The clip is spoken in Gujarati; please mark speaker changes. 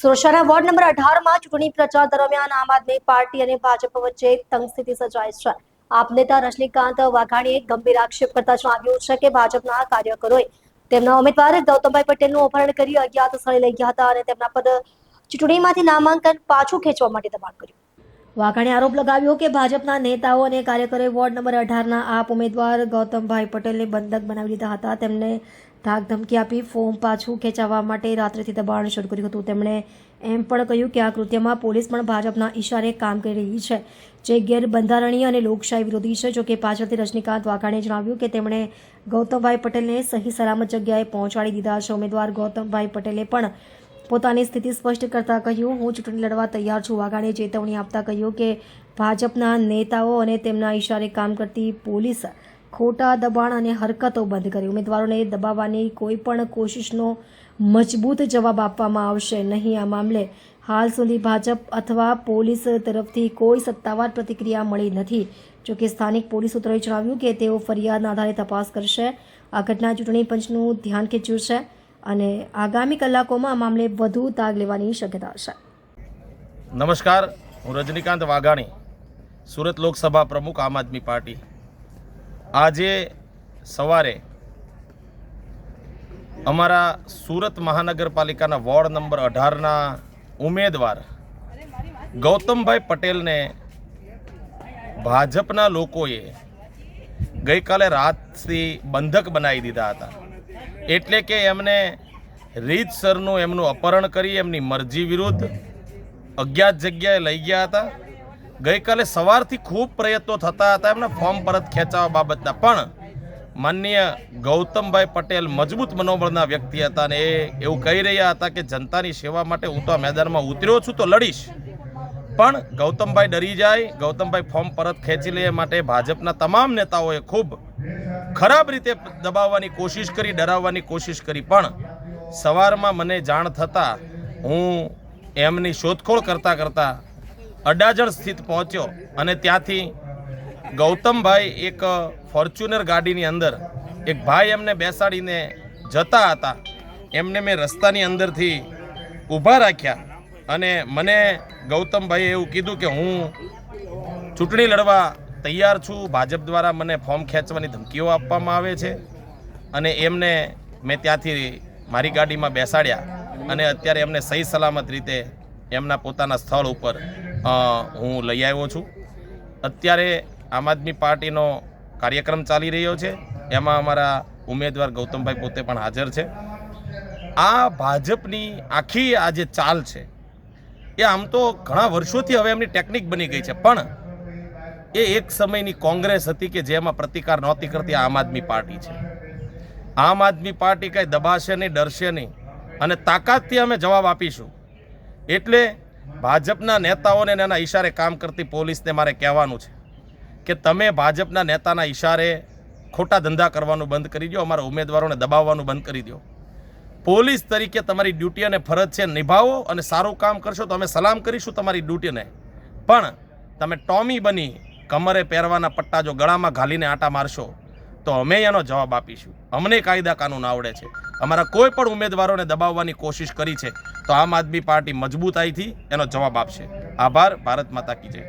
Speaker 1: સુરતના વોર્ડ નંબર 18 માં ચૂંટણી પ્રચાર દરમિયાન આમ આદમી પાર્ટી અને ભાજપ વચ્ચે તંગ સ્થિતિ સર્જાઈ છે। આપ નેતા રજનીકાંત વાઘાણીએ ગંભીર આક્ષેપ કરતા જણાવ્યું છે કે ભાજપના કાર્યકરોએ તેમના ઉમેદવાર ગૌતમભાઈ પટેલનું અપહરણ કરી અજ્ઞાત સ્થળે લઈ ગયા હતા અને તેમના પર ચૂંટણીમાંથી નામાંકન પાછું ખેંચવા માટે દબાણ કર્યું। વાઘાણીએ આરોપ લગાવ્યો કે ભાજપના નેતાઓ અને કાર્યકરોએ વોર્ડ નંબર 18ના આપ ઉમેદવાર ગૌતમભાઈ પટેલને બંધક બનાવી લીધા હતા। તેમને ધાક ધમકી આપી ફોર્મ પાછું ખેંચવા માટે રાત્રેથી દબાણ શરૂ કર્યું હતું। તેમણે એમ પણ કહ્યું કે આ કૃત્યમાં પોલીસ પણ ભાજપના ઇશારે કામ કરી રહી છે, જે ગેરબંધારણીય અને લોકશાહી વિરોધી છે। જોકે પાછળથી રજનીકાંત વાઘાણીએ જણાવ્યું કે તેમણે ગૌતમભાઈ પટેલને સહી સલામત જગ્યાએ પહોંચાડી દીધા છે। ઉમેદવાર ગૌતમભાઈ પટેલે પણ પોતાની સ્થિતિ સ્પષ્ટ કરતા કહ્યું, હું ચૂંટણી લડવા તૈયાર છું। વાઘાણીએ ચેતવણી આપતા કહ્યું કે ભાજપના નેતાઓ અને તેમના ઇશારે કામ કરતી પોલીસ ખોટા દબાણ અને હરકતો બંધ કરી ઉમેદવારોને દબાવવાની કોઈ પણ કોશિશનો મજબૂત જવાબ આપવામાં આવશે નહીં। આ મામલે હાલ સુધી ભાજપ અથવા પોલીસ તરફથી કોઈ સત્તાવાર પ્રતિક્રિયા મળી નથી। જોકે સ્થાનિક પોલીસ સૂત્રોએ જણાવ્યું કે તેઓ ફરિયાદના આધારે તપાસ કરશે। આ ઘટના ચૂંટણી પંચનું ધ્યાન ખેંચ્યું છે અને આગામી કલાકોમાં આ મામલે વધુ તાગ લેવાની શક્યતા છે।
Speaker 2: નમસ્કાર, હું રજનીકાંત વાઘાણી, સુરત લોકસભા પ્રમુખ, આમ આદમી પાર્ટી। આજે સવારે અમારા સુરત મહાનગરપાલિકાના વોર્ડ નંબર 18ના ઉમેદવાર ગૌતમભાઈ પટેલને ભાજપના લોકોએ ગઈકાલે રાતથી બંધક બનાવી દીધા હતા। એટલે કે એમને રીતસરનું એમનું અપહરણ કરી એમની મરજી વિરુદ્ધ અજ્ઞાત જગ્યાએ લઈ ગયા હતા। ગઈકાલે સવારથી ખૂબ પ્રયત્નો થતા હતા એમને ફોર્મ પરત ખેંચવા બાબતના, પણ માનનીય ગૌતમભાઈ પટેલ મજબૂત મનોબળના વ્યક્તિ હતા અને એ એવું કહી રહ્યા હતા કે જનતાની સેવા માટે હું તો આ મેદાનમાં ઉતર્યો છું તો લડીશ, પણ ગૌતમભાઈ ડરી જાય, ગૌતમભાઈ ફોર્મ પરત ખેંચી લે માટે ભાજપના તમામ નેતાઓએ ખૂબ ખરાબ રીતે દબાવવાની કોશિશ કરી, ડરાવવાની કોશિશ કરી। પણ સવારમાં મને જાણ થતાં હું એમની શોધખોળ કરતાં અડાજણ સ્થિત પહોંચ્યો અને ત્યાંથી ગૌતમભાઈ એક ફોર્ચ્યુનર ગાડીની અંદર એક ભાઈ એમને બેસાડીને જતા હતા, એમને મેં રસ્તાની અંદરથી ઊભા રાખ્યા અને મને ગૌતમભાઈએ એવું કીધું કે હું ચૂંટણી લડવા તૈયાર છું, ભાજપ દ્વારા મને ફોર્મ ખેંચવાની ધમકીઓ આપવામાં આવે છે અને એમને મેં ત્યાંથી મારી ગાડીમાં બેસાડ્યા અને અત્યારે એમને સહી સલામત રીતે એમના પોતાના સ્થળ ઉપર હું લઈ આવ્યો છું। અત્યારે આમ આદમી પાર્ટીનો કાર્યક્રમ ચાલી રહ્યો છે, એમાં અમારા ઉમેદવાર ગૌતમભાઈ પોતે પણ હાજર છે। આ ભાજપની આખી આ જે ચાલ છે એ આમ તો ઘણા વર્ષોથી હવે એમની ટેકનિક બની ગઈ છે, પણ એ એક સમયની કોંગ્રેસ હતી કે જેમાં પ્રતિકાર નહોતી કરતી, આમ આદમી પાર્ટી છે। આમ આદમી પાર્ટી કંઈ દબાશે નહીં, ડરશે નહીં અને તાકાતથી અમે જવાબ આપીશું। એટલે ભાજપના નેતાઓને એના ઇશારે કામ કરતી પોલીસને મારે કહેવાનું છે કે તમે ભાજપના નેતાના ઇશારે ખોટા ધંધા કરવાનું બંધ કરી દો, અમારા ઉમેદવારોને દબાવવાનું બંધ કરી દો। પોલીસ તરીકે તમારી ડ્યુટી અને ફરજ છે, નિભાવો અને સારું કામ કરશો તો અમે સલામ કરીશું તમારી ડ્યુટીને। પણ તમે ટોમી બની કમરે પહેરવાના પટ્ટા જો ગળામાં ઘાલીને આટા મારશો તો અમે એનો જવાબ આપીશું। અમને કાયદા કાનૂન આવડે છે, અમારા કોઈ પણ ઉમેદવારોને દબાવવાની કોશિશ કરી છે તો આમ આદમી પાર્ટી મજબૂતાઈથી એનો જવાબ આપશે। આભાર। ભારત માતા કી જય।